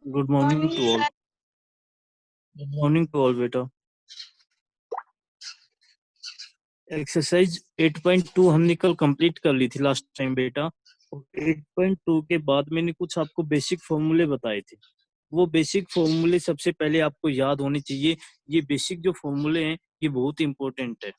Good morning to all. Good morning to all बेटा। Exercise 8.2 हमने कल कंप्लीट कर ली थी लास्ट टाइम बेटा। और 8.2 के बाद मैंने कुछ आपको बेसिक फॉर्मूले बताए थे। वो बेसिक फॉर्मूले सबसे पहले आपको याद होने चाहिए। ये बेसिक जो फॉर्मूले हैं ये बहुत इंपॉर्टेंट है।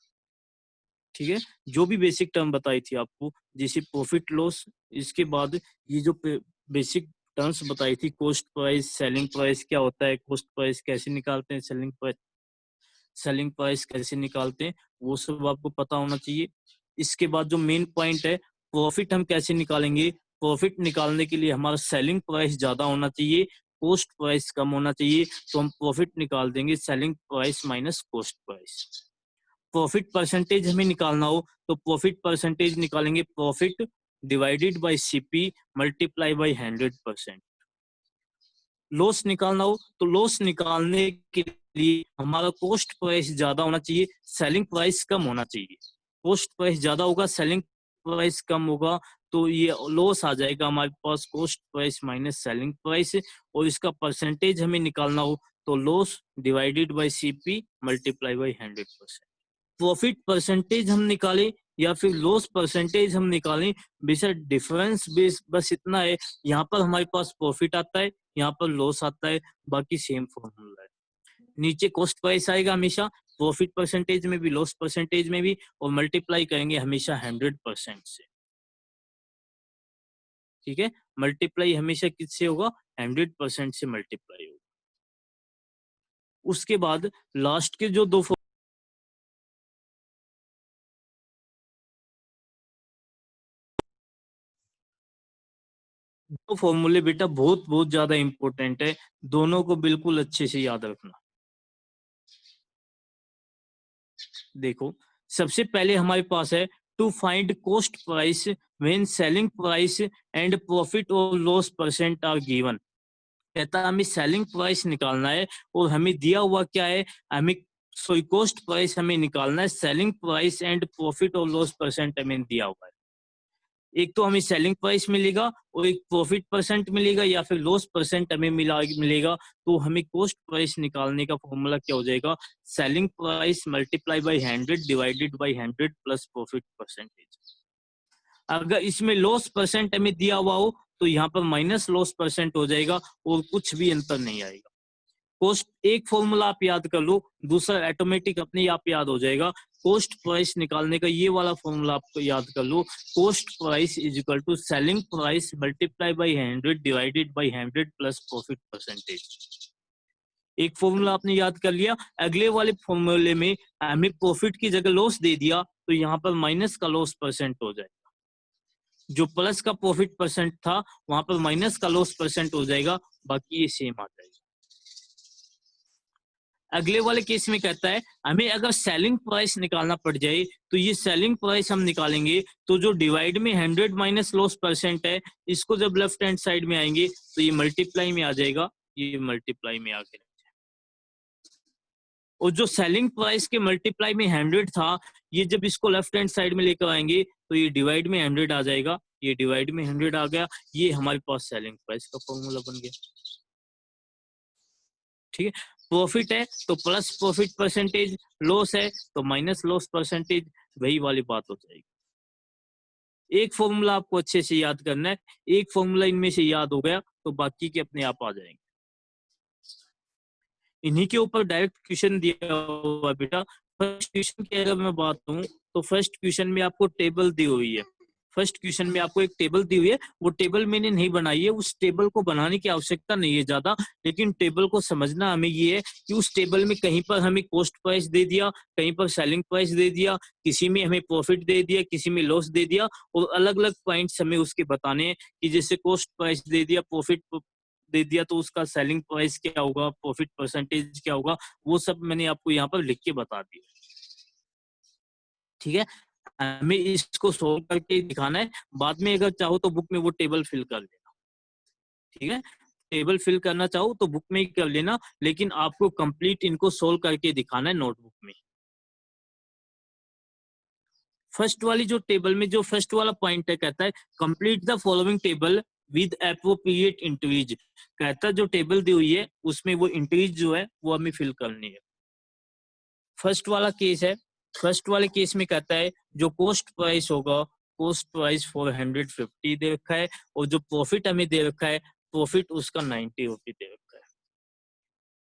ठीक है, जो भी बेसिक टर्म बताई थी आपको, जैसे प्रॉफिट लॉस, इसके बाद ये जो बेसिक टर्म्स बताई थी, कॉस्ट प्राइस, सेलिंग प्राइस क्या होता है, कॉस्ट प्राइस कैसे निकालते हैं, सेलिंग प्राइस कैसे निकालते हैं, वो सब आपको पता होना चाहिए। इसके बाद जो मेन पॉइंट है, प्रॉफिट हम कैसे निकालेंगे। प्रॉफिट निकालने के लिए हमारा सेलिंग प्राइस ज्यादा होना चाहिए, कॉस्ट प्राइस कम होना चाहिए, तो हम प्रॉफिट निकाल देंगे selling price minus cost price. Profit percentage हमें निकालना हो तो प्रॉफिट परसेंटेज निकालेंगे, profit divided by CP multiply by 100%। Loss निकालना हो तो लॉस निकालने के लिए हमारा कॉस्ट प्राइस ज्यादा होना चाहिए, सेलिंग प्राइस कम होना चाहिए। कॉस्ट प्राइस ज्यादा होगा, सेलिंग प्राइस कम होगा, तो ये लॉस आ जाएगा हमारे पास cost price minus selling price. और इसका परसेंटेज हमें निकालना हो तो loss divided by CP multiply by 100%। Profit percentage हम निकालें या फिर लॉस परसेंटेज हम निकालें, बेशक डिफरेंस बस इतना है, यहाँ पर हमारे पास प्रॉफिट आता है, यहाँ पर लॉस आता है, बाकी सेम फॉर्मूला है। नीचे कॉस्ट प्राइस आएगा हमेशा, प्रॉफिट परसेंटेज में भी लॉस परसेंटेज में भी, और मल्टीप्लाई करेंगे हमेशा 100% से। ठीक है, मल्टीप्लाई हमेशा किससे होगा, 100% से मल्टीप्लाई होगा। उसके बाद लास्ट के जो दो फॉर्मूले बेटा बहुत बहुत ज्यादा इंपॉर्टेंट है, दोनों को बिल्कुल अच्छे से याद रखना। देखो, सबसे पहले हमारे पास है to find cost price when selling price and profit और लॉस परसेंट आर गिवन। कहता है हमें सेलिंग प्राइस निकालना है और हमें दिया हुआ क्या है, हमें सॉरी कॉस्ट प्राइस हमें निकालना है, सेलिंग प्राइस एंड प्रॉफिट और लॉस परसेंट हमें दिया हुआ है। एक तो हमें सेलिंग प्राइस मिलेगा और एक प्रॉफिट परसेंट मिलेगा या फिर लॉस परसेंट हमें मिलेगा। तो हमें कॉस्ट प्राइस निकालने का फॉर्मूला क्या हो जाएगा, selling price multiply by 100 divided by 100 plus profit percentage. अगर इसमें लॉस परसेंट हमें दिया हुआ हो तो यहाँ पर माइनस लॉस परसेंट हो जाएगा और कुछ भी अंतर नहीं आएगा। कॉस्ट एक फॉर्मूला आप याद कर लो, दूसरा ऑटोमेटिक अपने आप याद हो जाएगा। कॉस्ट प्राइस निकालने का ये वाला फॉर्मूला आपको याद कर लो, cost price is equal to selling price multiply by 100 divided by 100 plus profit percentage. एक फॉर्मूला आपने याद कर लिया। अगले वाले फॉर्मूले में हमें प्रॉफिट की जगह लॉस दे दिया तो यहाँ पर माइनस का लॉस परसेंट हो जाएगा, जो प्लस का प्रॉफिट परसेंट था वहां पर माइनस का लॉस परसेंट हो जाएगा, बाकी ये सेम आ जाएगा। अगले वाले केस में कहता है हमें अगर सेलिंग प्राइस निकालना पड़ जाए तो ये सेलिंग प्राइस हम निकालेंगे, तो जो डिवाइड में 100 माइनस लॉस परसेंट है, इसको जब लेफ्ट हैंड साइड में आएंगे तो ये मल्टीप्लाई में आ जाएगा, ये मल्टीप्लाई में आ गया। और जो सेलिंग प्राइस के मल्टीप्लाई में 100 था, ये जब इसको लेफ्ट हैंड साइड में लेकर आएंगे तो ये डिवाइड में 100 आ जाएगा, ये डिवाइड में 100 आ गया, ये हमारे पास सेलिंग प्राइस का फॉर्मूला बन गया। ठीक है, प्रॉफिट है तो प्लस प्रॉफिट परसेंटेज, लॉस है तो माइनस लॉस परसेंटेज, वही वाली बात हो जाएगी। एक फॉर्मूला आपको अच्छे से याद करना है, एक फॉर्मूला इनमें से याद हो गया तो बाकी के अपने आप आ जाएंगे। इन्हीं के ऊपर डायरेक्ट क्वेश्चन दिया हुआ बेटा। फर्स्ट क्वेश्चन की अगर मैं बात करूं तो फर्स्ट क्वेश्चन में आपको टेबल दी हुई है। फर्स्ट क्वेश्चन में आपको एक टेबल दी हुई है, वो टेबल मैंने नहीं बनाई है, उस टेबल को बनाने की आवश्यकता नहीं है ज्यादा, लेकिन टेबल को समझना हमें ये है कि उस टेबल में कहीं पर हमें कॉस्ट प्राइस दे दिया, कहीं पर सेलिंग प्राइस दे दिया, किसी में हमें प्रॉफिट दे दिया, किसी में लॉस दे दिया, और अलग अलग पॉइंट्स हमें उसके बताने हैं कि जैसे कॉस्ट प्राइस दे दिया, प्रॉफिट दे दिया, तो उसका सेलिंग प्राइस क्या होगा, प्रॉफिट परसेंटेज क्या होगा, वो सब मैंने आपको यहाँ पर लिख के बता दिया। ठीक है, हमें इसको सोल्व करके दिखाना है, बाद में अगर चाहो तो बुक में वो टेबल फिल कर लेना। ठीक है, टेबल फिल करना चाहो तो बुक में ही कर लेना, लेकिन आपको कंप्लीट इनको सोल्व करके दिखाना है नोटबुक में। फर्स्ट वाली जो टेबल में जो फर्स्ट वाला पॉइंट है, कहता है complete the following table with appropriate increase, कहता जो टेबल दी हुई है उसमें वो इंक्रीज जो है वो हमें फिल करनी है। फर्स्ट वाला केस है, फर्स्ट वाले केस में कहता है जो कॉस्ट प्राइस होगा, कॉस्ट प्राइस 450 दे रखा है और जो प्रॉफिट हमें दे रखा है, प्रॉफिट उसका 90 रुपये दे रखा है।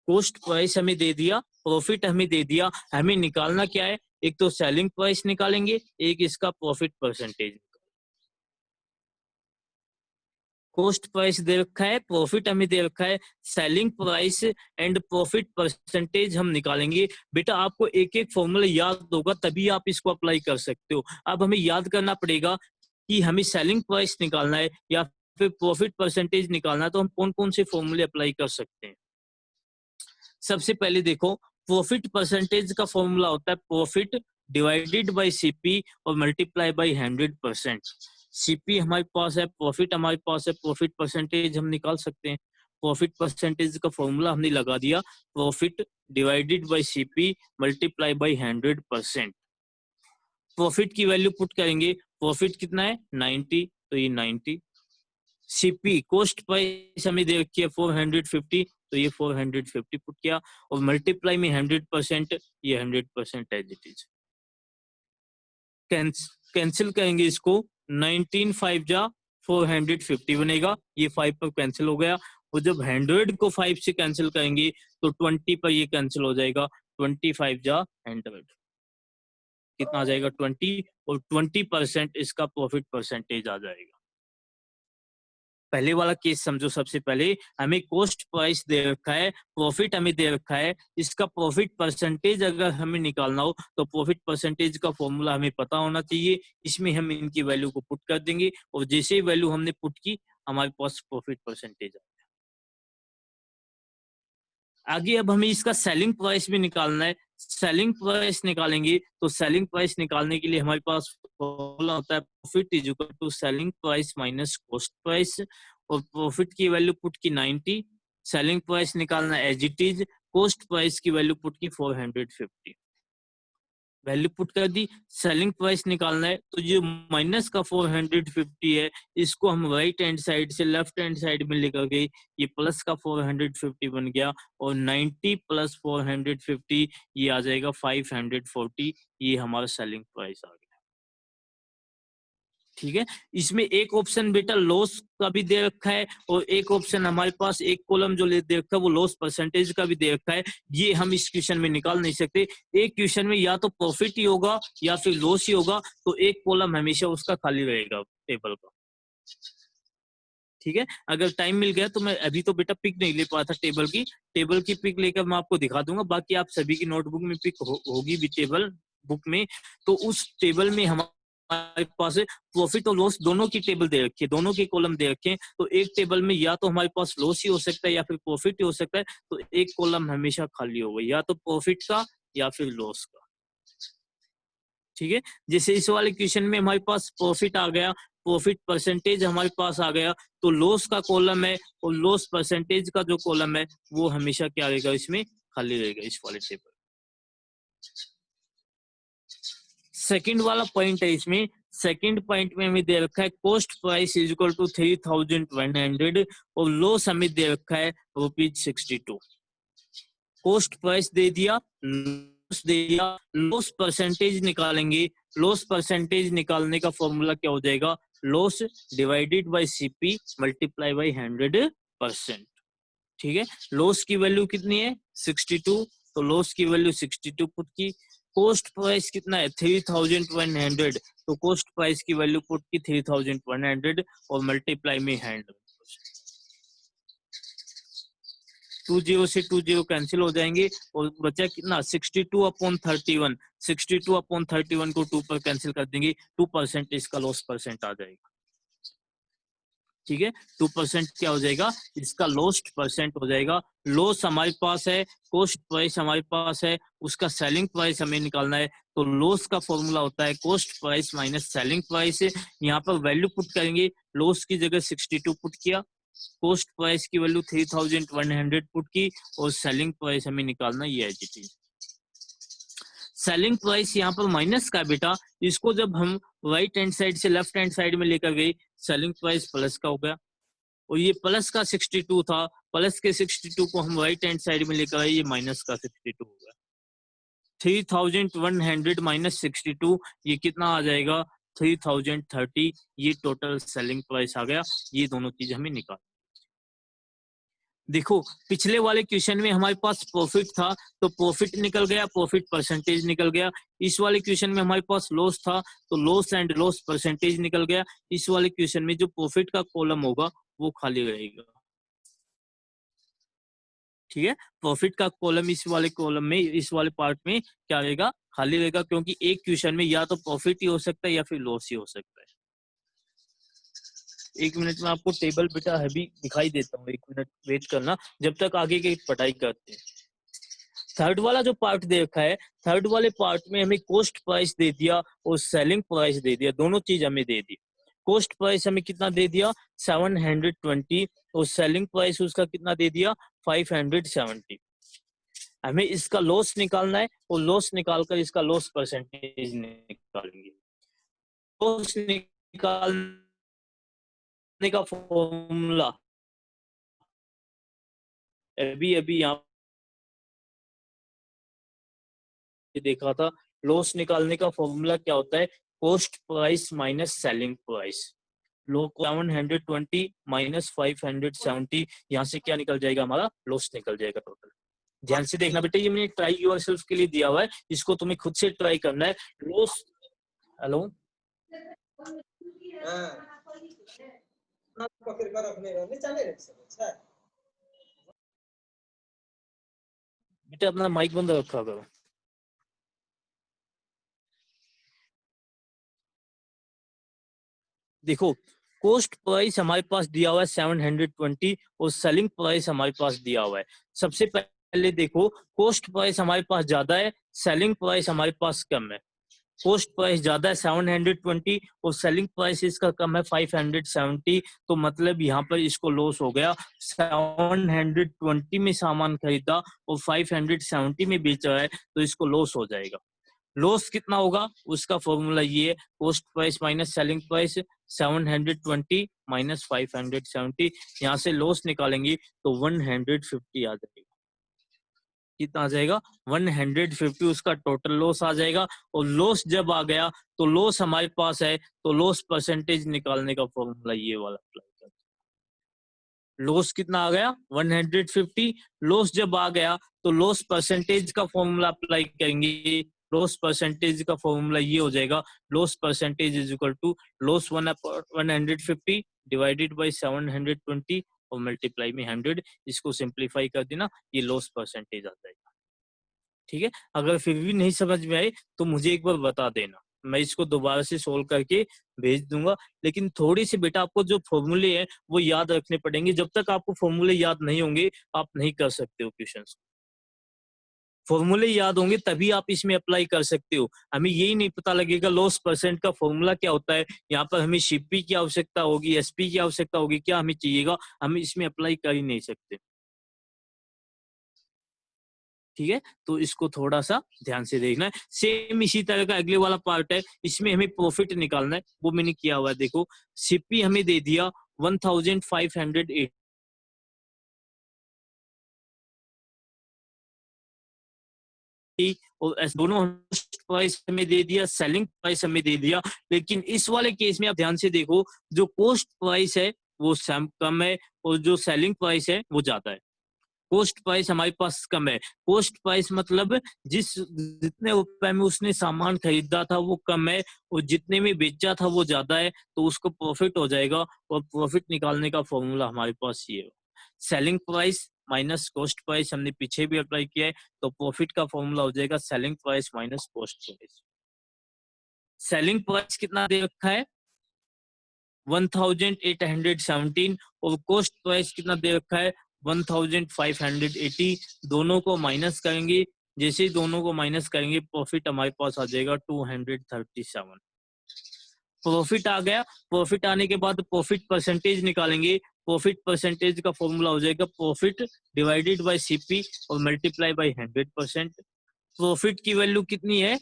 कॉस्ट प्राइस हमें दे दिया, प्रॉफिट हमें दे दिया, हमें निकालना क्या है, एक तो सेलिंग प्राइस निकालेंगे, एक इसका प्रॉफिट परसेंटेज। कॉस्ट प्राइस दे रखा है, प्रॉफिट हमें दे रखा है, selling price and profit percentage हम निकालेंगे। बेटा आपको एक एक फॉर्मूला याद होगा तभी आप इसको अप्लाई कर सकते हो। अब हमें याद करना पड़ेगा कि हमें सेलिंग प्राइस निकालना है या फिर प्रॉफिट परसेंटेज निकालना है, तो हम कौन कौन से फॉर्मूले अप्लाई कर सकते हैं। सबसे पहले देखो, प्रॉफिट परसेंटेज का फॉर्मूला होता है प्रॉफिट डिवाइडेड बाय सीपी और मल्टीप्लाई बाय 100%। सीपी हमारे पास है, प्रॉफिट हमारे पास है, प्रॉफिट परसेंटेज हम निकाल सकते हैं। प्रॉफिट परसेंटेज का फॉर्मूला हमने लगा दिया, profit divided by CP multiply by 100%। Profit की वैल्यू पुट करेंगे, प्रॉफिट कितना है 90, तो ये 90। सीपी कॉस्ट प्राइस हमें दे रखी है 450, तो ये 450 पुट किया और मल्टीप्लाई में 100%, ये 100% एज इट इज। कैंसिल करेंगे इसको, 19 5 जा 450 बनेगा, ये 5 पर कैंसिल हो गया। और जब 100 को 5 से कैंसिल करेंगे तो 20 पर ये कैंसिल हो जाएगा, 25 जा 100 कितना आ जाएगा 20, और 20% इसका प्रॉफिट परसेंटेज आ जाएगा। पहले वाला केस समझो, सबसे पहले हमें कॉस्ट प्राइस दे रखा है, प्रॉफिट हमें दे रखा है, इसका प्रॉफिट परसेंटेज अगर हमें निकालना हो तो प्रॉफिट परसेंटेज का फॉर्मूला हमें पता होना चाहिए। इसमें हम इनकी वैल्यू को पुट कर देंगे और जैसे ही वैल्यू हमने पुट की हमारे पास प्रॉफिट परसेंटेज आ गया। आगे अब हमें इसका सेलिंग प्राइस भी निकालना है। सेलिंग प्राइस निकालेंगे तो सेलिंग प्राइस निकालने के लिए हमारे पास फॉर्मूला होता है profit is equal to selling price minus cost price, और प्रॉफिट की वैल्यू पुट की 90, सेलिंग प्राइस निकालना as it is, cost price की वैल्यू पुट की 450, वैल्यू पुट कर दी। सेलिंग प्राइस निकालना है तो जो माइनस का 450 है इसको हम राइट हैंड साइड से लेफ्ट हैंड साइड में लेकर गए, ये प्लस का 450 बन गया और 90 प्लस 450 ये आ जाएगा 540, ये हमारा सेलिंग प्राइस आ गया। ठीक है, इसमें एक ऑप्शन बेटा लॉस का भी दे रखा है और एक ऑप्शन हमारे पास एक कॉलम जो दे रखा है वो लॉस परसेंटेज का भी दे रखा है। ये हम इस क्वेश्चन में निकाल नहीं सकते, एक क्वेश्चन में या तो प्रॉफिट ही होगा या फिर लॉस ही होगा, तो एक कॉलम हमेशा उसका खाली रहेगा टेबल का। ठीक है, अगर टाइम मिल गया तो मैं अभी तो बेटा पिक नहीं ले पाया था टेबल की पिक लेकर मैं आपको दिखा दूंगा, बाकी आप सभी की नोटबुक में पिक होगी भी टेबल बुक में, तो उस टेबल में हमारे पास प्रॉफिट और लॉस दोनों की टेबल दे रखी है, दोनों के कॉलम दे रखे हैं, तो एक टेबल में या तो हमारे पास लॉस ही हो सकता है या फिर प्रॉफिट ही हो सकता है, तो एक कॉलम हमेशा खाली होगा, या तो प्रॉफिट का या फिर लॉस का। ठीक है, जैसे इस वाले क्वेश्चन में हमारे पास प्रॉफिट आ गया, प्रॉफिट परसेंटेज हमारे पास आ गया, तो लॉस का कॉलम है और लॉस परसेंटेज का जो कॉलम है वो हमेशा क्या रहेगा, इसमें खाली रहेगा इस वाले टेबल। सेकंड वाला पॉइंट है, इसमें सेकंड पॉइंट में हमें दे रखा है cost price is equal to 3100 और लॉस हमें दे रखा है ₹62। कॉस्ट प्राइस दे दिया, लॉस दे दिया, लॉस परसेंटेज निकालेंगे, लॉस परसेंटेज निकालने का फॉर्मूला क्या हो जाएगा, loss divided by CP multiply by 100%। ठीक है, लॉस की वैल्यू कितनी है 62, तो लॉस की वैल्यू 62 पुट की। कॉस्ट प्राइस कितना है 3100, तो कॉस्ट प्राइस की वैल्यू पुट की 3100 और मल्टीप्लाई में 100%। 20 से 20 कैंसिल हो जाएंगे और बचा कितना 62/31, 62/31 को 2 पर कैंसिल कर देंगे, 2% इसका लॉस परसेंट आ जाएगा। ठीक है, 2% क्या हो जाएगा, इसका लॉस्ट परसेंट हो जाएगा। लॉस हमारे पास है, कॉस्ट प्राइस हमारे पास है, उसका सेलिंग प्राइस हमें निकालना है, तो लॉस का फॉर्मूला होता है cost price minus selling price. यहाँ पर वैल्यू पुट करेंगे, लॉस की जगह 62 पुट किया, कॉस्ट प्राइस की वैल्यू 3100 पुट की और सेलिंग प्राइस हमें निकालना ये है जी। सेलिंग प्राइस यहाँ पर माइनस का बेटा, इसको जब हम राइट हैंड साइड से लेफ्ट हैंड साइड में लेकर गए, सेलिंग प्राइस प्लस का हो गया, और ये प्लस का 62 था, प्लस के 62 को हम राइट हैंड साइड में लेकर आए, ये माइनस का 62 होगा। 3100 माइनस 62, ये कितना आ जाएगा 3030, ये टोटल सेलिंग प्राइस आ गया। ये दोनों चीज हमें निकाल। देखो पिछले वाले क्वेश्चन में हमारे पास प्रॉफिट था तो प्रॉफिट निकल गया, प्रॉफिट परसेंटेज निकल गया। इस वाले क्वेश्चन में हमारे पास लॉस था तो लॉस एंड लॉस परसेंटेज निकल गया। इस वाले क्वेश्चन में जो प्रॉफिट का कॉलम होगा वो खाली रहेगा। ठीक है, प्रॉफिट का कॉलम इस वाले कॉलम में, इस वाले पार्ट में क्या रहेगा, खाली रहेगा, क्योंकि एक क्वेश्चन में या तो प्रॉफिट ही हो सकता है या फिर लॉस ही हो सकता है। एक मिनट में आपको टेबल बेटा अभी दिखाई देता हूँ, एक मिनट वेट करना जब तक आगे की पढ़ाई करते हैं। थर्ड वाला जो पार्ट देखा है, थर्ड वाले पार्ट में हमें कॉस्ट प्राइस दे दिया और सेलिंग प्राइस दे दिया, दोनों चीज हमें दे दी। कॉस्ट प्राइस हमें कितना दे दिया 720 और सेलिंग प्राइस उसका कितना दे दिया 570। हमें इसका लॉस निकालना है और लॉस निकालकर इसका लॉस परसेंटेज निकालेंगे। लॉस निकालने का फॉर्मूला अभी यहाँ देखा था। लॉस निकालने का फॉर्मूला क्या होता है, cost price minus selling price. लो 720 माइनस 570, यहाँ से क्या निकल जाएगा, हमारा लॉस निकल जाएगा टोटल। ध्यान से देखना बेटा, ये मैंने ट्राई योरसेल्फ के लिए दिया हुआ है, इसको तुम्हें खुद से ट्राई करना है। लॉस, हेलो बेटा अपना माइक बंद रखा करो। देखो कॉस्ट प्राइस हमारे पास दिया हुआ है 720 और सेलिंग प्राइस हमारे पास दिया हुआ है। सबसे पहले देखो कॉस्ट प्राइस हमारे पास ज्यादा है, सेलिंग प्राइस हमारे पास कम है। कॉस्ट प्राइस ज्यादा है 720 और सेलिंग प्राइस इसका कम है 570, तो मतलब यहाँ पर इसको लॉस हो गया। 720 में सामान खरीदा और 570 में बेच रहा है तो इसको लॉस हो जाएगा। लॉस कितना होगा उसका फॉर्मूला ये है, cost price minus selling price, 720 minus 570, यहाँ से लॉस निकालेंगे तो 150 आ जाएगा। कितना आ जाएगा 150, उसका टोटल लॉस आ जाएगा। और लॉस जब आ गया तो लॉस हमारे पास है तो लॉस परसेंटेज निकालने का फॉर्मूला ये वाला अप्लाई कर। लॉस कितना आ गया 150, लॉस जब आ गया तो लॉस परसेंटेज का फॉर्मूला अप्लाई करेंगे। लॉस परसेंटेज का फॉर्मूला ये हो जाएगा, loss percentage is equal to loss 150 divided by 720 और मल्टीप्लाई में 100। इसको सिंप्लीफाई कर देना, ये लॉस परसेंटेज आ जाएगा। ठीक है, अगर फिर भी नहीं समझ में आए तो मुझे एक बार बता देना, मैं इसको दोबारा से सोल्व करके भेज दूंगा। लेकिन थोड़ी सी बेटा आपको जो फॉर्मूले हैं वो याद रखने पड़ेंगे, जब तक आपको फॉर्मूले याद नहीं होंगे आप नहीं कर सकते हो क्वेश्चंस। फॉर्मूले याद होंगे तभी आप इसमें अप्लाई कर सकते हो। हमें यही नहीं पता लगेगा लॉस परसेंट का फॉर्मूला क्या होता है, यहाँ पर हमें शिपी की आवश्यकता होगी, एसपी की आवश्यकता होगी, क्या हमें चाहिएगा, हम इसमें अप्लाई कर ही नहीं सकते। ठीक है, तो इसको थोड़ा सा ध्यान से देखना है। सेम इसी तरह का अगले वाला पार्ट है, इसमें हमें प्रॉफिट निकालना है, वो मैंने किया हुआ है। देखो सीपी हमें दे दिया 1580 और दोनों प्राइस हमें दे दिया, सेलिंग प्राइस हमें दे दिया। लेकिन इस वाले केस में आप ध्यान से देखो, जो कॉस्ट प्राइस है वो कम है और जो सेलिंग प्राइस है वो ज्यादा है। कॉस्ट प्राइस हमारे पास कम है, कॉस्ट प्राइस मतलब जितने रुपए में उसने सामान खरीदा था वो कम है और जितने में बेचा था वो ज्यादा है, तो उसको प्रॉफिट हो जाएगा। और प्रॉफिट निकालने का फॉर्मूला हमारे पास ये है, selling price minus cost price, हमने पीछे भी अप्लाई किया है, तो प्रॉफिट का फॉर्मूला हो जाएगा selling price minus cost price. Selling price कितना दे रखा है 1817 और कॉस्ट प्राइस कितना दे रखा है 1580। दोनों को माइनस करेंगे, जैसे ही दोनों को माइनस करेंगे प्रॉफिट हमारे पास आ जाएगा 237। प्रॉफिट आ गया, प्रॉफिट आने के बाद प्रॉफिट परसेंटेज निकालेंगे। प्रॉफिट परसेंटेज का फॉर्मूला हो जाएगा प्रॉफिट डिवाइडेड बाय सीपी और मल्टीप्लाई बाय 100%। प्रॉफिट की वैल्यू कितनी है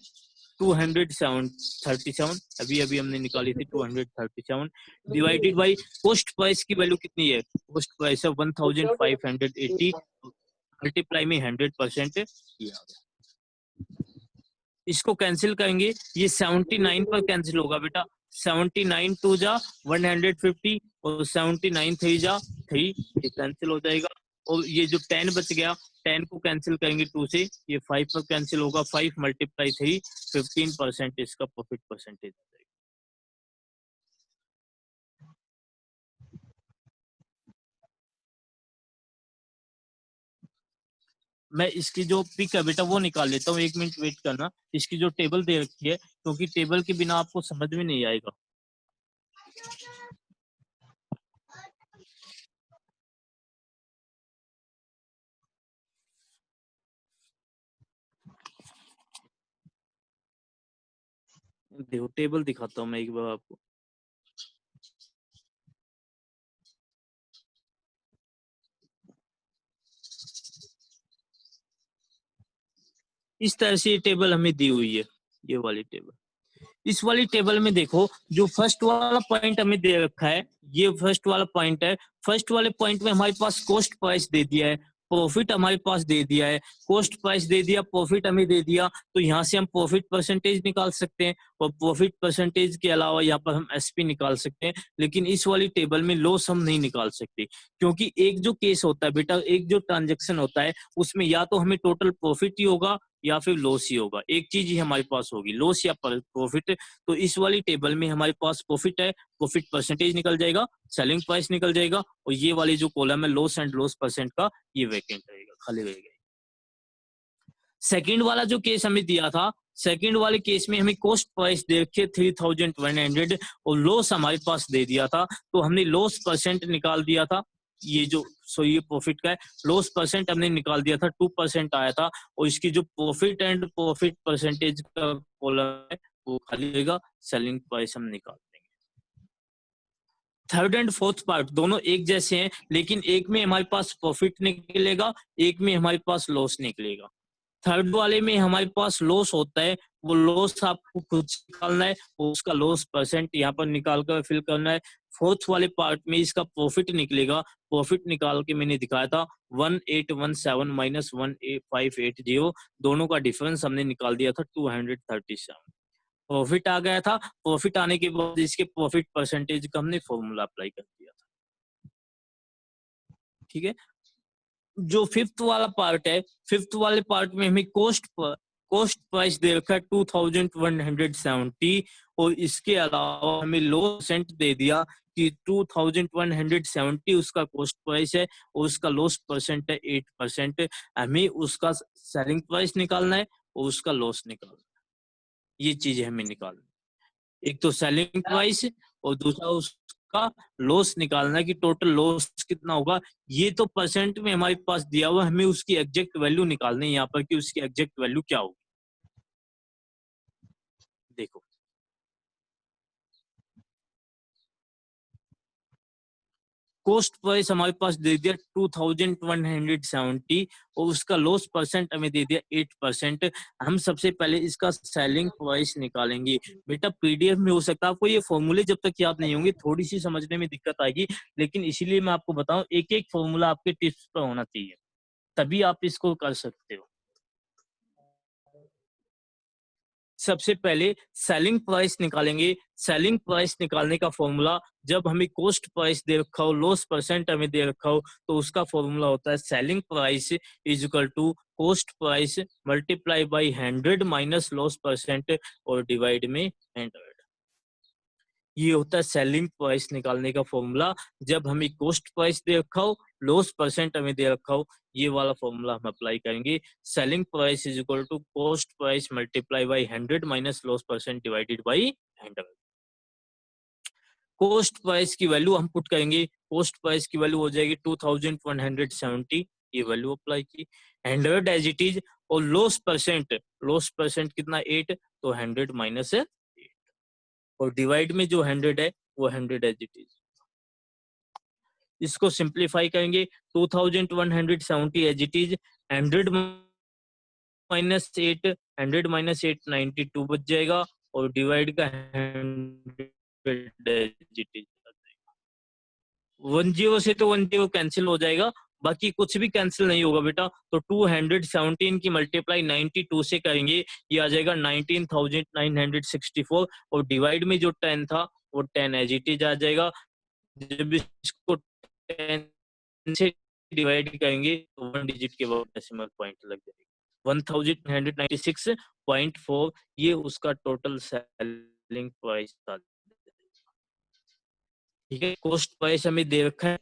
237, अभी अभी हमने निकाली थी 237 डिवाइडेड बाई कॉस्ट प्राइस की वैल्यू कितनी है, कॉस्ट प्राइस है 1580, मल्टीप्लाई में 100% किया। इसको कैंसिल करेंगे, ये 79 पर कैंसिल होगा बेटा, 79 2 जा 150 और 79 3 जा 3, ये कैंसिल हो जाएगा। और ये जो 10 बच गया, 10 को कैंसिल करेंगे 2 से, ये 5 पर कैंसिल होगा, 5 मल्टीप्लाई 3, 15% इसका प्रॉफिट परसेंटेज आ जाएगा। मैं इसकी जो पिक है बेटा वो निकाल लेता हूँ, 1 मिनट वेट करना। इसकी जो टेबल दे रखी है, क्योंकि टेबल के बिना आपको समझ में नहीं आएगा। देखो टेबल दिखाता हूँ मैं एक बार आपको। इस तरह से ये टेबल हमें दी हुई है, ये वाली टेबल। इस वाली टेबल में देखो, जो फर्स्ट वाला पॉइंट हमें दे रखा है, ये फर्स्ट वाला पॉइंट है। फर्स्ट वाले पॉइंट में हमारे पास कॉस्ट प्राइस दे दिया है, प्रॉफिट हमारे पास दे दिया है, कॉस्ट प्राइस दे दिया, प्रॉफिट हमें दे दिया, तो यहाँ से हम प्रॉफिट परसेंटेज निकाल सकते हैं। और प्रॉफिट परसेंटेज के अलावा यहाँ पर हम एसपी निकाल सकते हैं। लेकिन इस वाली टेबल में लॉस हम नहीं निकाल सकते, क्योंकि एक जो केस होता है बेटा, एक जो ट्रांजेक्शन होता है, उसमें या तो हमें टोटल प्रॉफिट ही होगा या फिर लॉस ही होगा, एक चीज ही हमारे पास होगी, लॉस या प्रॉफिट। तो इस वाली टेबल में हमारे पास प्रॉफिट है, प्रॉफिट परसेंटेज निकल जाएगा, सेलिंग प्राइस निकल जाएगा, और ये वाली जो कॉलम है लॉस एंड लॉस परसेंट का, ये वैकेंट रहेगा, खाली रहेगा। सेकंड वाला जो केस हमें दिया था, सेकंड वाले केस में हमें कॉस्ट प्राइस दे रखे 3100 और लॉस हमारे पास दे दिया था, तो हमने लॉस परसेंट निकाल दिया था। ये जो ये प्रॉफिट का है, लॉस परसेंट हमने निकाल दिया था, 2% आया था। और इसकी जो प्रॉफिट एंड प्रॉफिट परसेंटेज का कॉलम है वो खाली रहेगा, सेलिंग प्राइस हम निकाल देंगे। थर्ड एंड फोर्थ पार्ट दोनों एक जैसे हैं, लेकिन एक में हमारे पास प्रॉफिट निकलेगा, एक में हमारे पास लॉस निकलेगा। थर्ड वाले में हमारे पास लॉस होता है, वो लॉस आपको खुद से निकालना है, उसका लॉस परसेंट यहाँ पर निकाल कर फिल करना है। फोर्थ वाले पार्ट में इसका प्रॉफिट निकलेगा, प्रॉफिट निकाल के मैंने दिखाया था 1817 माइनस 1580, दोनों का डिफरेंस हमने निकाल दिया था 237। प्रॉफिट आ गया था, प्रॉफिट आने के बाद इसके प्रॉफिट परसेंटेज का हमने फॉर्मूला अप्लाई कर दिया था। ठीक है, जो फिफ्थ वाला पार्ट है, फिफ्थ वाले पार्ट में हमें कॉस्ट प्राइस दे रखा है 2170, और इसके अलावा हमें लो परसेंट दे दिया कि 2170 उसका कॉस्ट प्राइस है और उसका लॉस परसेंट है 8%। हमें उसका सेलिंग प्राइस निकालना है और उसका लॉस निकालना है, ये चीजें हमें निकालना है। एक तो सेलिंग प्राइस और दूसरा उसका लॉस निकालना है कि टोटल लॉस कितना होगा। ये तो परसेंट में हमारे पास दिया हुआ, हमें उसकी एग्जैक्ट वैल्यू निकालनी है यहाँ पर कि उसकी एग्जैक्ट वैल्यू क्या होगी। देखो कॉस्ट प्राइस हमारे पास दे दिया 2170 और उसका लॉस परसेंट हमें दे दिया 8%। हम सबसे पहले इसका सेलिंग प्राइस निकालेंगे। बेटा पीडीएफ में हो सकता है आपको ये फॉर्मूले जब तक याद नहीं होंगे थोड़ी सी समझने में दिक्कत आएगी, लेकिन इसीलिए मैं आपको बताऊं एक एक फॉर्मूला आपके टिप्स पर होना चाहिए, तभी आप इसको कर सकते हो। सबसे पहले सेलिंग प्राइस निकालेंगे। सेलिंग प्राइस निकालने का फॉर्मूला, जब हमें कॉस्ट प्राइस दे रखा हो, लॉस परसेंट हमें दे रखा हो, तो उसका फॉर्मूला होता है selling price is equal to cost price multiply by 100 minus loss percent और डिवाइड में 100। ये होता है सेलिंग प्राइस निकालने का फॉर्मूला, जब हमें कॉस्ट प्राइस दे रखा हो, लॉस परसेंट हमें दे रखा हो, ये वाला फॉर्मूला हम अप्लाई करेंगे। Selling price is equal to cost price multiply by 100 minus loss percent divided by 100। Cost price की वैल्यू हम पुट करेंगे, कॉस्ट प्राइस की वैल्यू हो जाएगी 2170, ये वैल्यू अप्लाई की, 100 एज इट इज, और लॉस परसेंट कितना 8, तो 100 माइनस 8 और डिवाइड में जो 100 है वो 100 एज इट इज। इसको सिंप्लीफाई करेंगे, 2170 एज इट इज, 100 माइनस 892 बच जाएगा और डिवाइड का 100 10 से तो 10 कैंसिल हो जाएगा, बाकी कुछ भी कैंसिल नहीं होगा बेटा। तो 217 की मल्टीप्लाई 92 से करेंगे, ये आ जाएगा 19,964 और डिवाइड में जो 10 था वो 10 एज इट इज आ जाएगा। जब इसको 10 से डिवाइड करेंगे तो 1 डिजिट के बाद डेसिमल पॉइंट लग जाएगा। 1996.4 ये उसका टोटल सेलिंग प्राइस था। ठीक है, कॉस्ट प्राइस हमें दे रखा है,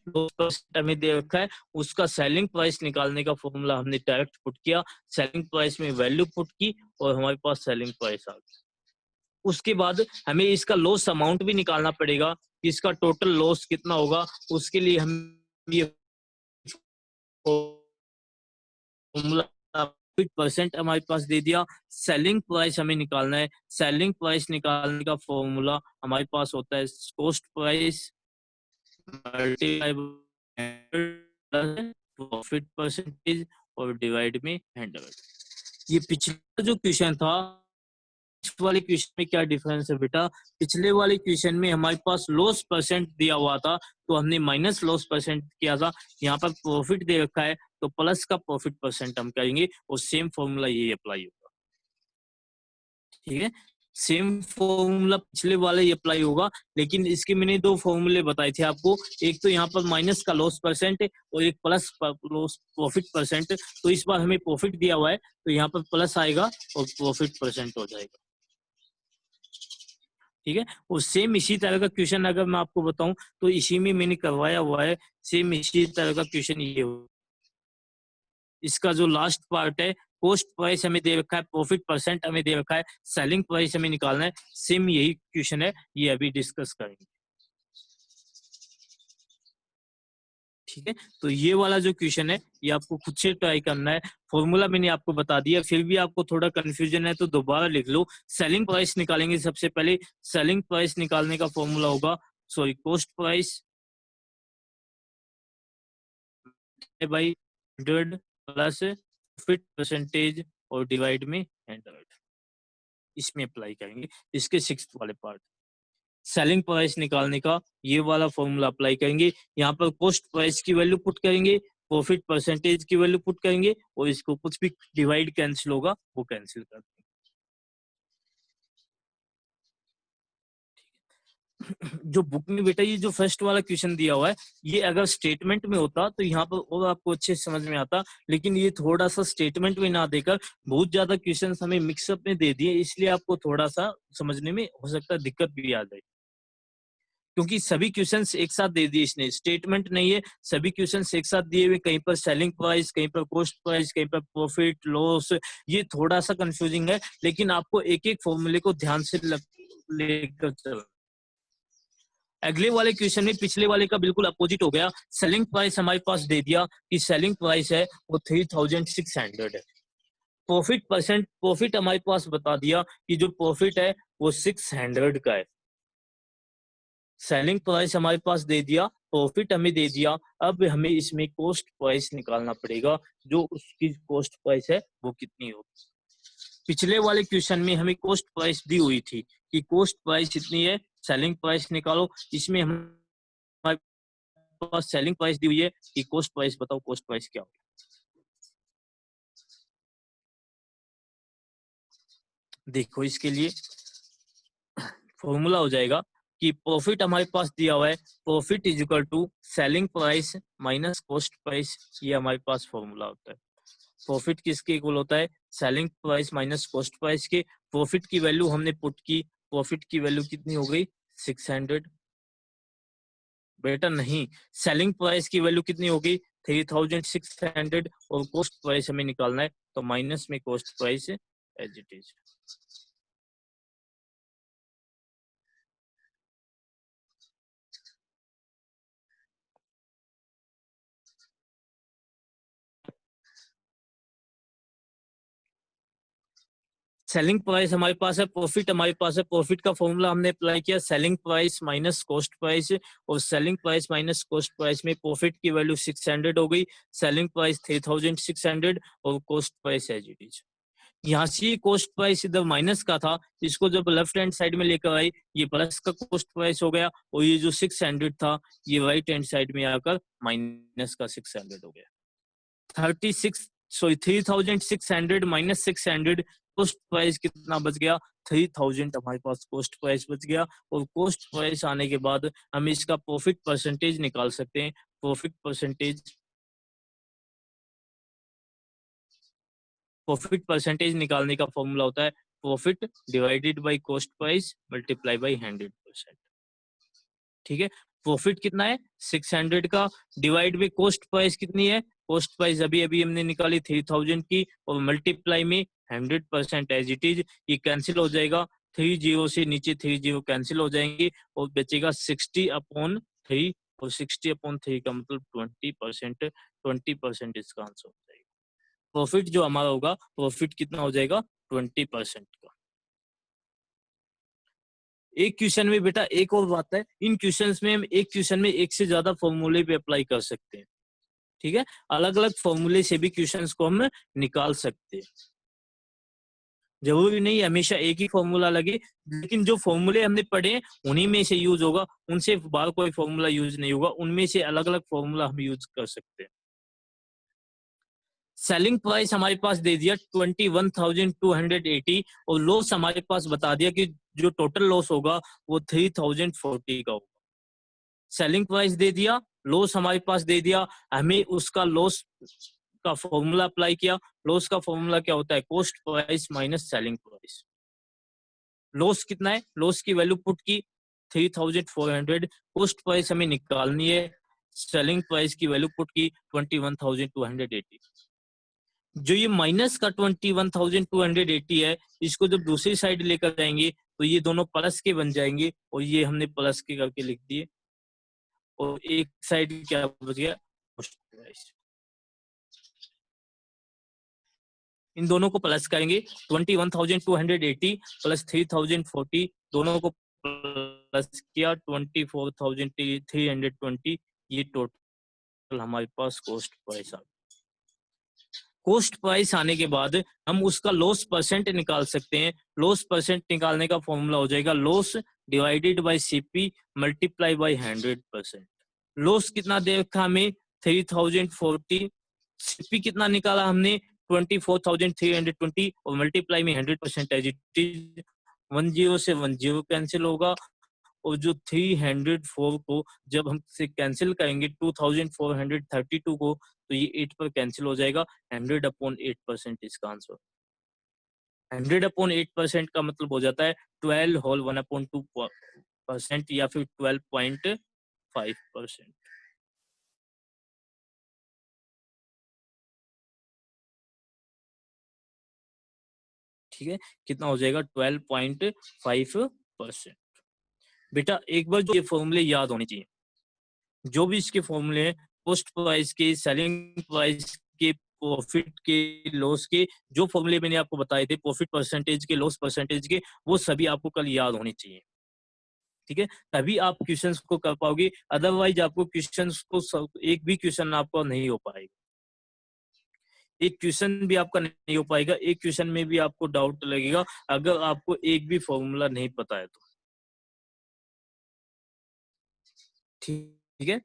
हमें दे रखा है, उसका सेलिंग प्राइस निकालने का फॉर्मूला हमने डायरेक्ट पुट किया, सेलिंग प्राइस में वैल्यू पुट की और हमारे पास सेलिंग प्राइस आ गया। उसके बाद हमें इसका लॉस अमाउंट भी निकालना पड़ेगा कि इसका टोटल लॉस कितना होगा। उसके लिए हम ये फॉर्मूला परसेंट हमारे पास दे दिया। सेलिंग प्राइस हमें निकालना है, सेलिंग प्राइस निकालने का फॉर्मूला हमारे पास होता है cost price multiply profit percentage और डिवाइड में 100। ये पिछला जो क्वेश्चन था, इस वाले क्वेश्चन में क्या डिफरेंस है बेटा? पिछले वाले क्वेश्चन में हमारे पास लॉस परसेंट दिया हुआ था तो हमने माइनस लॉस परसेंट किया था। यहाँ पर प्रॉफिट दे रखा है तो प्लस का प्रॉफिट परसेंट हम करेंगे और सेम फॉर्मूला ये अप्लाई होगा। ठीक है, सेम फॉर्मूला पिछले वाले ही अप्लाई होगा, लेकिन इसके मैंने दो फॉर्मूले बताए थे आपको। एक तो यहाँ पर माइनस का लॉस परसेंट और एक प्लस लॉस प्रॉफिट परसेंट। तो इस बार हमें प्रॉफिट दिया हुआ है तो यहाँ पर प्लस आएगा और प्रॉफिट परसेंट हो जाएगा। ठीक है, और सेम इसी तरह का क्वेश्चन अगर मैं आपको बताऊं तो इसी में मैंने करवाया हुआ है। सेम इसी तरह का क्वेश्चन ये हो, इसका जो लास्ट पार्ट है, कॉस्ट प्राइस हमें दे रखा है, प्रॉफिट परसेंट हमें दे रखा है, सेलिंग प्राइस हमें निकालना है। सेम यही क्वेश्चन है, ये अभी डिस्कस करेंगे। ठीक है, तो ये वाला जो क्वेश्चन है ये आपको खुद से ट्राई करना है। फॉर्मूला मैंने आपको बता दिया, फिर भी आपको थोड़ा कंफ्यूजन है तो दोबारा लिख लो। सेलिंग प्राइस निकालेंगे सबसे पहले। सेलिंग प्राइस निकालने का फॉर्मूला होगा, sorry, cost price by 100 plus profit percentage और डिवाइड में 100। इसमें अप्लाई करेंगे इसके 6th वाले पार्ट। सेलिंग प्राइस निकालने का ये वाला फॉर्मूला अप्लाई करेंगे। यहाँ पर कॉस्ट प्राइस की वैल्यू पुट करेंगे, प्रॉफिट परसेंटेज की वैल्यू पुट करेंगे और इसको कुछ भी डिवाइड कैंसिल होगा वो कैंसिल कर देंगे। जो बुक में बेटा ये जो फर्स्ट वाला क्वेश्चन दिया हुआ है, ये अगर स्टेटमेंट में होता तो यहाँ पर और आपको अच्छे से समझ में आता, लेकिन ये थोड़ा सा स्टेटमेंट में ना देकर बहुत ज्यादा क्वेश्चन हमें मिक्सअप में दे दिए, इसलिए आपको थोड़ा सा समझने में हो सकता है दिक्कत भी आ जाए, क्योंकि सभी क्वेश्चंस एक साथ दे दिए इसने, स्टेटमेंट नहीं है, सभी क्वेश्चंस एक साथ दिए हुए, कहीं पर सेलिंग प्राइस, कहीं पर कॉस्ट प्राइस, कहीं पर प्रॉफिट लॉस। ये थोड़ा सा कंफ्यूजिंग है, लेकिन आपको एक एक फॉर्मूले को ध्यान से लेकर चलना। अगले वाले क्वेश्चन में पिछले वाले का बिल्कुल अपोजिट हो गया। सेलिंग प्राइस हमारे पास दे दिया कि सेलिंग प्राइस है वो 3600 है। प्रॉफिट हमारे पास बता दिया कि जो प्रॉफिट है वो 600 का है। सेलिंग प्राइस हमारे पास दे दिया, प्रॉफिट हमें दे दिया। अब हमें इसमें कॉस्ट प्राइस निकालना पड़ेगा, जो उसकी कॉस्ट प्राइस है वो कितनी होगी। पिछले वाले क्वेश्चन में हमें कॉस्ट प्राइस दी हुई थी कि कॉस्ट प्राइस कितनी है, सेलिंग प्राइस निकालो। इसमें हमारे पास सेलिंग प्राइस दी हुई है कि कॉस्ट प्राइस बताओ, कॉस्ट प्राइस क्या होगी। देखो, इसके लिए फॉर्मूला हो जाएगा कि प्रॉफिट हमारे पास दिया हुआ है, profit is equal to selling price minus cost price. ये हमारे पास फॉर्मूला होता है। प्रॉफिट किसके इक्वल होता है, selling price minus cost price के। प्रॉफिट की वैल्यू हमने पुट की, प्रॉफिट की वैल्यू कितनी हो गई, 600। बेटा नहीं, सेलिंग प्राइस की वैल्यू कितनी होगी, 3600 और कॉस्ट प्राइस हमें निकालना है तो माइनस में cost price as it is. Selling price हमारे पास है, प्रॉफिट हमारे पास है। प्रॉफिट का फॉर्मूला हमने अप्लाई किया, selling price minus cost price, और selling price minus cost price में प्रॉफिट की वैल्यू 600 हो गई, सेलिंग प्राइस 3600 और cost price as it is. यहाँ से कॉस्ट प्राइस इधर माइनस का था, इसको जब लेफ्ट हैंड साइड में लेकर आई ये प्लस का कॉस्ट प्राइस हो गया, और ये जो 600 था ये राइट हैंड साइड में आकर माइनस का 600 हो गया। 3600 माइनस 600 कॉस्ट प्राइस कितना बच गया, 3000 हमारे पास कॉस्ट प्राइस बच गया। और कॉस्ट प्राइस आने के बाद हम इसका प्रॉफिट परसेंटेज निकाल सकते हैं। प्रॉफिट परसेंटेज निकालने का फॉर्मूला होता है profit divided by cost price multiply by 100%। ठीक है, प्रॉफिट कितना है 600 का, डिवाइड बाय कॉस्ट प्राइस कितनी है, कॉस्ट प्राइस अभी अभी हमने निकाली 3000 की, और मल्टीप्लाई में 100% एज इट इज, ये कैंसिल हो जाएगा, 30 से नीचे 30 कैंसिल हो जाएंगे, और बचेगा 60/3, और 60/3 का मतलब 20%, 20% इसका आंसर हो जाएगा। प्रॉफिट जो हमारा होगा, प्रॉफिट कितना हो जाएगा 20% का। एक क्वेश्चन में बेटा एक और बात है, इन क्वेश्चंस में हम एक क्वेश्चन में एक से ज्यादा फॉर्मूले पे अप्लाई कर सकते हैं। ठीक है, अलग अलग फॉर्मूले से भी क्वेश्चंस को हम निकाल सकते हैं। जरूरी नहीं हमेशा एक ही फॉर्मूला लगे, लेकिन जो फॉर्मूले हमने पढ़े उन्हीं में से यूज होगा, उनसे बाहर कोई फॉर्मूला यूज नहीं होगा, उनमें से अलग अलग फॉर्मूला हम यूज कर सकते हैं। सेलिंग प्राइस हमारे पास दे दिया 21,280, और लॉस हमारे पास बता दिया कि जो टोटल लॉस होगा वो 3,040 का होगा। सेलिंग प्राइस दे दिया, लॉस हमारे पास दे दिया, हमें उसका लॉस का फॉर्मूला अप्लाई किया। लॉस का फॉर्मूला क्या होता है, cost price minus selling price. Loss कितना है, लॉस की वैल्यू पुट की 3,400, कॉस्ट प्राइस हमें निकालनी है, सेलिंग प्राइस की वैल्यू पुट की 21,280। जो ये माइनस का 21,280 है, इसको जब दूसरी साइड लेकर जाएंगे तो ये दोनों प्लस के बन जाएंगे, और ये हमने प्लस के करके लिख दिए, और एक साइड क्या बच गया, कॉस्ट प्राइस। इन दोनों को प्लस करेंगे, 21,280 प्लस 3,040, दोनों को प्लस किया 24,320, ये टोटल हमारे पास कॉस्ट प्राइस आ गया। कॉस्ट प्राइस आने के बाद हम उसका लॉस परसेंट निकाल सकते हैं। लॉस परसेंट निकालने का फॉर्मूला हो जाएगा loss divided by CP multiply by 100%। Loss कितना दे रखा हमें 3,040, सीपी कितना निकाला हमने 24,320, और मल्टीप्लाई में 100% एज इट इज, 10 से 10 कैंसिल होगा, और जो 304 को जब हम से कैंसिल करेंगे 2432 को, तो ये 8 पर कैंसिल हो जाएगा, 100/8% इसका आंसर। 100/8% का मतलब हो जाता है 12 होल 1/2% या फिर 12.5%। ठीक है, कितना हो जाएगा 12.5%। बेटा एक बार जो ये फॉर्मूले याद होने चाहिए, जो भी इसके फॉर्मूले हैं, कॉस्ट प्राइस के, सेलिंग प्राइस के, प्रॉफिट के, लॉस के, जो फॉर्मूले मैंने आपको बताए थे, प्रॉफिट परसेंटेज के, लॉस परसेंटेज के, वो सभी आपको कल याद होने चाहिए। ठीक है, तभी आप क्वेश्चंस को कर पाओगे, अदरवाइज आपको क्वेश्चंस को एक भी क्वेश्चन आपका नहीं हो पाएगा। एक क्वेश्चन भी आपका नहीं हो पाएगा, एक क्वेश्चन में भी आपको डाउट लगेगा अगर आपको एक भी फॉर्मूला नहीं पता है तो। ठीक है,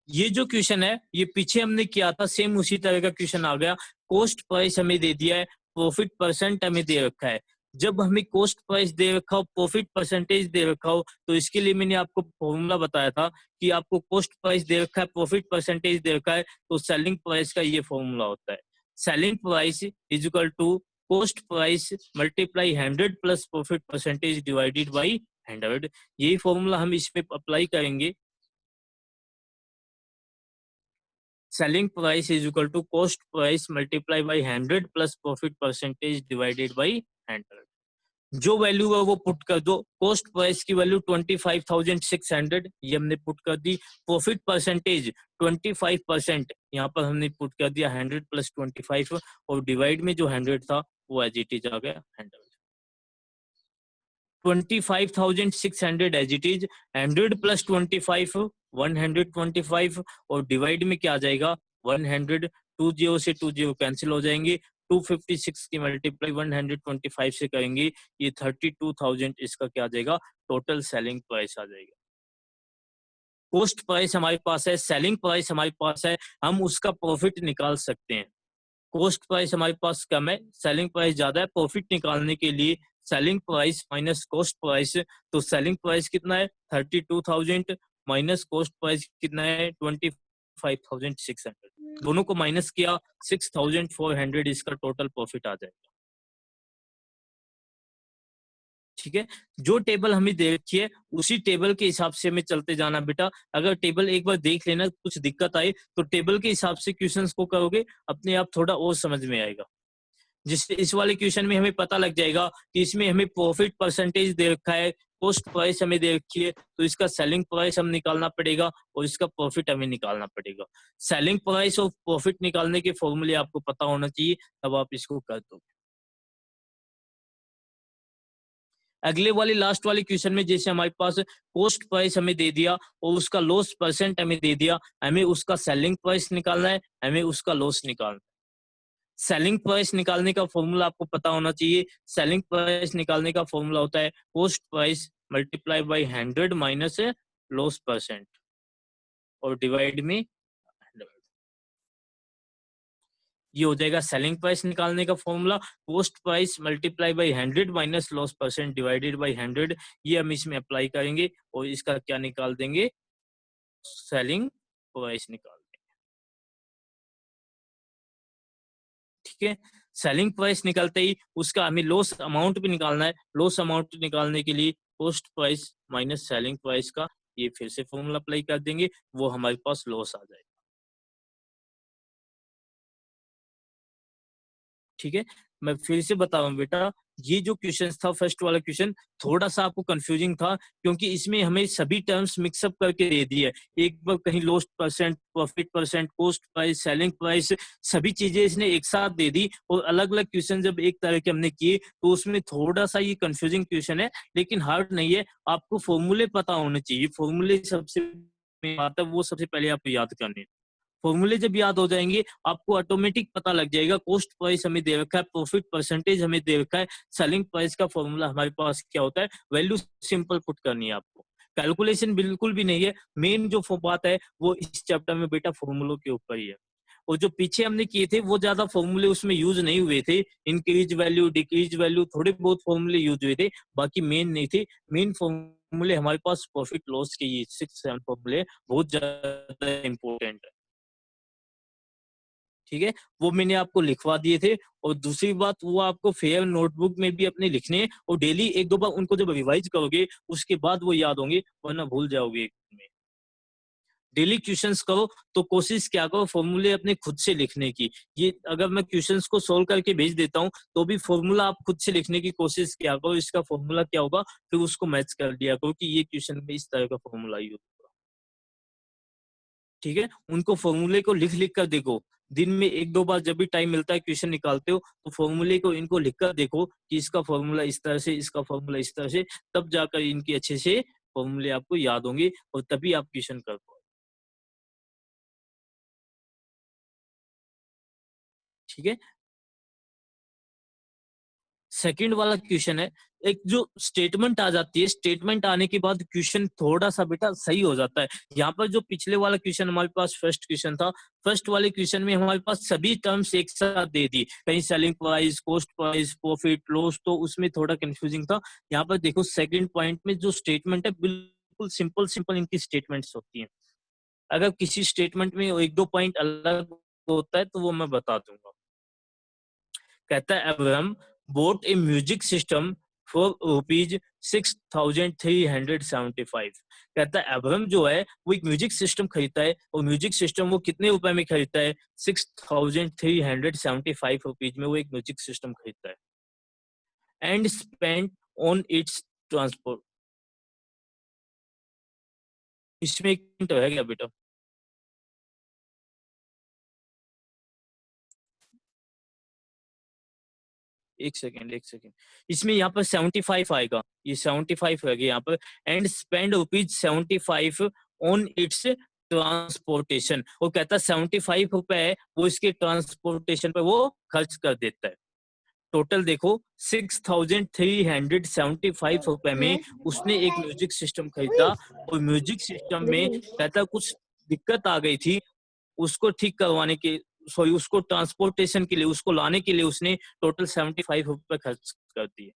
ये जो क्वेश्चन है ये पीछे हमने किया था, सेम उसी तरह का क्वेश्चन आ गया। कॉस्ट प्राइस हमें दे दिया है, प्रॉफिट परसेंट हमें दे रखा है। जब हमें कॉस्ट प्राइस दे रखा हो, प्रॉफिट परसेंटेज दे रखा हो, तो इसके लिए मैंने आपको फॉर्मूला बताया था कि आपको कॉस्ट प्राइस दे रखा है, प्रॉफिट परसेंटेज दे रखा है, तो सेलिंग प्राइस का ये फॉर्मूला होता है, selling price is equal to cost price multiply 100 plus profit percentage divided by 100। यही फॉर्मूला हम इसमें अप्लाई करेंगे। Selling price is equal to cost price multiply by 100 plus profit percentage divided by 100। जो value है वो put कर दो। Cost price की वैल्यू 25,600 ये हमने पुट कर दी। प्रॉफिट परसेंटेज 25% यहाँ पर हमने पुट कर दिया 100 प्लस 25, और डिवाइड में जो 100 था वो एज इट इज आ गया 100। 25,600 एज इट इज, 100 प्लस 25 125, और डिवाइड में क्या आ जाएगा 100, 20 से 20 कैंसिल हो जाएंगे, 256 की मल्टीप्लाई 125 से करेंगे, ये 32,000 इसका क्या आ जाएगा, टोटल सेलिंग प्राइस आ जाएगा। कॉस्ट प्राइस हमारे पास है, सेलिंग प्राइस हमारे पास है, हम उसका प्रॉफिट निकाल सकते हैं। कॉस्ट प्राइस हमारे पास कम है, सेलिंग प्राइस ज्यादा है। प्रॉफिट निकालने के लिए selling price minus cost price, तो सेलिंग प्राइस कितना है 32,000 माइनस कॉस्ट प्राइस कितना है 25,600, दोनों को माइनस किया 6,400 इसका टोटल प्रॉफिट आ जाएगा। ठीक है, जो टेबल हमें दे रखी है उसी टेबल के हिसाब से हमें चलते जाना बेटा। अगर टेबल एक बार देख लेना, कुछ दिक्कत आए तो टेबल के हिसाब से क्वेश्चंस को करोगे, अपने आप थोड़ा और समझ में आएगा। जिससे इस वाले क्वेश्चन में हमें पता लग जाएगा कि इसमें हमें प्रॉफिट परसेंटेज दे रखा है, कॉस्ट प्राइस हमें दे रखी है, तो इसका सेलिंग प्राइस हम निकालना पड़ेगा और इसका प्रॉफिट हमें निकालना पड़ेगा। सेलिंग प्राइस और प्रॉफिट निकालने के फॉर्मूले आपको पता होना चाहिए, तब आप इसको कर दो। अगले वाले लास्ट वाले क्वेश्चन में जैसे हमारे पास कॉस्ट प्राइस हमें दे दिया और उसका लॉस परसेंट हमें दे दिया, हमें उसका सेलिंग प्राइस निकालना है, हमें उसका लॉस निकालना है। सेलिंग प्राइस निकालने का फॉर्मूला आपको पता होना चाहिए। सेलिंग प्राइस निकालने का फॉर्मूला होता है cost price multiply by 100 minus loss percent और डिवाइड में 100। ये हो जाएगा सेलिंग प्राइस निकालने का formula, cost price multiply by 100 minus loss percent divided by 100। ये हम इसमें अप्लाई करेंगे और इसका क्या निकाल देंगे, सेलिंग प्राइस निकाल देंगे। ठीक है, सेलिंग प्राइस निकलते ही उसका हमें लॉस अमाउंट भी निकालना है। लॉस अमाउंट निकालने के लिए cost price minus selling price का ये फिर से फॉर्मूला अप्लाई कर देंगे, वो हमारे पास लॉस आ जाएगा। ठीक है, मैं फिर से बता रहा हूँ बेटा, ये जो क्वेश्चन था फर्स्ट वाला क्वेश्चन थोड़ा सा आपको कंफ्यूजिंग था, क्योंकि इसमें हमें सभी टर्म्स मिक्सअप करके दे दिए। एक बार कहीं loss percent, profit percent, cost price, selling price, सभी चीजें इसने एक साथ दे दी और अलग अलग क्वेश्चन जब एक तरह के हमने किए तो उसमें थोड़ा सा ये कंफ्यूजिंग क्वेश्चन है, लेकिन हार्ड नहीं है। आपको फॉर्मूले पता होने चाहिए, फॉर्मूले सबसे बात है वो सबसे पहले आपको याद करने हैं। फॉर्मूले जब याद हो जाएंगे आपको ऑटोमेटिक पता लग जाएगा, कॉस्ट प्राइस हमें दे रखा है, प्रॉफिट परसेंटेज हमें दे रखा है, सेलिंग प्राइस का फॉर्मूला हमारे पास क्या होता है, वैल्यू सिंपल पुट करनी है आपको, कैलकुलेशन बिल्कुल भी नहीं है। मेन जो बात है वो इस चैप्टर में बेटा फॉर्मूलों के ऊपर ही है। और जो पीछे हमने किए थे वो ज्यादा फॉर्मूले उसमें यूज नहीं हुए थे, इंक्रीज वैल्यू, डिक्रीज वैल्यू, थोड़े बहुत फॉर्मूले यूज हुए थे, बाकी मेन नहीं थे। मेन फॉर्मूले हमारे पास प्रॉफिट लॉस के ये 6-7 फॉर्मूले बहुत ज्यादा इंपॉर्टेंट है। ठीक है, वो मैंने आपको लिखवा दिए थे। और दूसरी बात, वो आपको फेयर नोटबुक में भी अपने लिखने हैं और डेली एक दो बार उनको जब रिवाइज करोगे उसके बाद वो याद होंगे, वरना भूल जाओगे एक दिन में। डेली क्वेश्चंस करो तो कोशिश क्या करो फॉर्मूले अपने खुद से लिखने की। ये अगर मैं क्वेश्चंस को सोल्व करके भेज देता हूँ तो भी फॉर्मूला आप खुद से लिखने की कोशिश क्या करो, इसका फॉर्मूला क्या होगा, फिर उसको मैच कर दिया करो कि ये क्वेश्चन में इस तरह का फॉर्मूला यूज होगा। ठीक है, उनको फॉर्मूले को लिख लिख कर देखो, दिन में एक दो बार जब भी टाइम मिलता है क्वेश्चन निकालते हो तो फॉर्मूले को इनको लिख कर देखो कि इसका फॉर्मूला इस तरह से, इसका फॉर्मूला इस तरह से, तब जाकर इनके अच्छे से फॉर्मूले आपको याद होंगे और तभी आप क्वेश्चन कर पाओ। ठीक है, सेकंड वाला क्वेश्चन है, एक जो स्टेटमेंट आ जाती है, स्टेटमेंट आने के बाद क्वेश्चन थोड़ा सा बेटा सही हो जाता है। यहाँ पर जो पिछले वाला क्वेश्चन हमारे पास फर्स्ट क्वेश्चन था, फर्स्ट वाले क्वेश्चन में हमारे पास सभी टर्म्स एक साथ दे दी, कहीं selling price, cost price, profit loss, तो उसमें थोड़ा कंफ्यूजिंग था। यहाँ पर देखो सेकंड पॉइंट में जो स्टेटमेंट है बिल्कुल सिंपल सिंपल इनकी स्टेटमेंट्स होती हैं। अगर किसी स्टेटमेंट में एक दो पॉइंट अलग होता है तो वो मैं बता दूंगा। कहता है Abraham bought a music system for ₹6,375। कहता है अब्राहम जो है वो एक म्यूजिक सिस्टम खरीदता है और म्यूजिक सिस्टम वो कितने रुपए में खरीदता है, ₹6,375 में वो एक म्यूजिक सिस्टम खरीदता है। And spent on it's transport. इसमें एक hint है क्या बेटा? एक सेकेंड एक सेकेंड, इसमें यहाँ पर 75 आएगा, ये 75 रहेगा यहाँ पर। And spend ₹75 on it's transportation, वो कहता है 75 रुपए है वो इसके ट्रांसपोर्टेशन पे वो खर्च कर देता है। टोटल देखो 6,375 रुपए में उसने एक म्यूजिक सिस्टम खरीदा और म्यूजिक सिस्टम में कहता कुछ दिक्कत आ गई थी, उसको ठीक करवाने के सॉरी उसको ट्रांसपोर्टेशन के लिए उसको लाने के लिए उसने टोटल 75 रुपए खर्च कर दिए।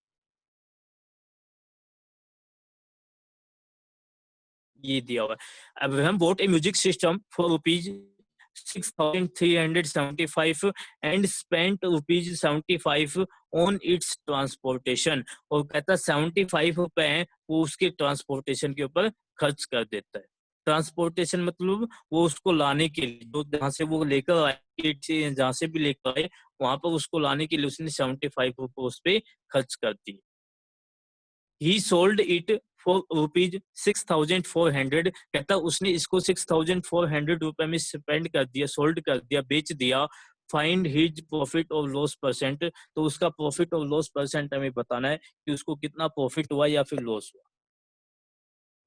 ये दिया हुआ है। Abraham bought a music system for rupees 6,375 and spent rupees 75 on its transportation, और कहता 75 रुपए हैं वो उसके ट्रांसपोर्टेशन के ऊपर खर्च कर देता है। ट्रांसपोर्टेशन मतलब वो उसको लाने के लिए, जो जहाँ से वो लेकर आए, जहाँ से भी लेकर आए वहां पर उसको लाने के लिए उसने 75 रुपए उस पे खर्च कर दिए। ही सोल्ड इट फॉर रुपीज 6,400, कहता उसने इसको 6,400 रुपए में स्पेंड कर दिया, सोल्ड कर दिया, बेच दिया। फाइंड हिज प्रॉफिट और लॉस परसेंट, तो उसका प्रॉफिट और लॉस परसेंट हमें बताना है कि उसको कितना प्रॉफिट हुआ या फिर लॉस हुआ।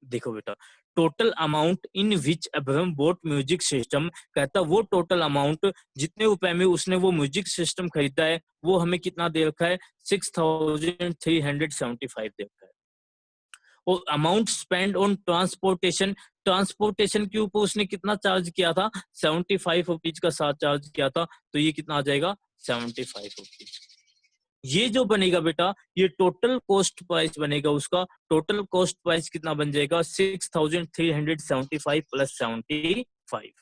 देखो बेटा, total amount in which Abraham boat music system, कहता वो टोटल अमाउंट जितने रुपए में उसने वो म्यूजिक सिस्टम खरीदा है वो हमें कितना दे रखा है, 6,375 दे रखा है। और amount spend on transportation, transportation के ऊपर उसने कितना चार्ज किया था, 75 रुपीज का साथ चार्ज किया था, तो ये कितना आ जाएगा 75 रुपीज। ये जो बनेगा बेटा ये टोटल कॉस्ट प्राइस बनेगा, उसका टोटल कॉस्ट प्राइस कितना बन जाएगा 6,375 प्लस 75,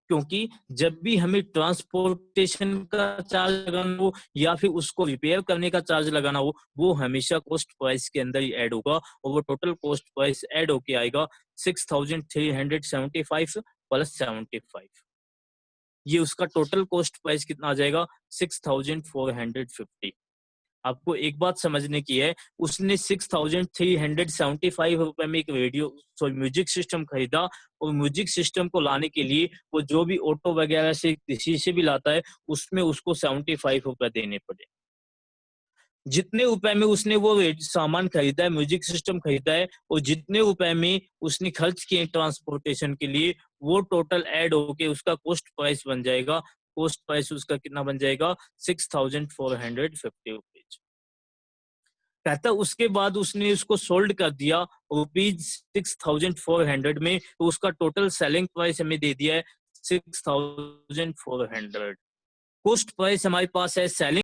क्योंकि जब भी हमें ट्रांसपोर्टेशन का चार्ज लगाना हो या फिर उसको रिपेयर करने का चार्ज लगाना हो वो हमेशा कॉस्ट प्राइस के अंदर ही ऐड होगा, और वो टोटल कॉस्ट प्राइस ऐड होके आएगा 6,375 प्लस 75। ये उसका टोटल कॉस्ट प्राइस कितना आ जाएगा 6,450। आपको एक बात समझने की है, उसने 6,375 रुपए में एक रेडियो सॉरी म्यूजिक सिस्टम खरीदा, और म्यूजिक सिस्टम को लाने के लिए वो जो भी ऑटो वगैरह से किसी से भी लाता है उसमें उसको 75 रुपए देने पड़े। जितने रुपए में उसने वो सामान खरीदा है, म्यूजिक सिस्टम खरीदा है, और जितने रुपए में उसने खर्च किए ट्रांसपोर्टेशन के लिए, वो टोटल ऐड होके उसका कॉस्ट प्राइस बन जाएगा। कॉस्ट प्राइस उसका कितना बन जाएगा 6,450 रुपीज। कहता उसके बाद उसने उसको सोल्ड कर दिया रुपीज 6,400 में, तो उसका टोटल सेलिंग प्राइस हमें दे दिया है 6,400। कॉस्ट प्राइस हमारे पास है, सेलिंग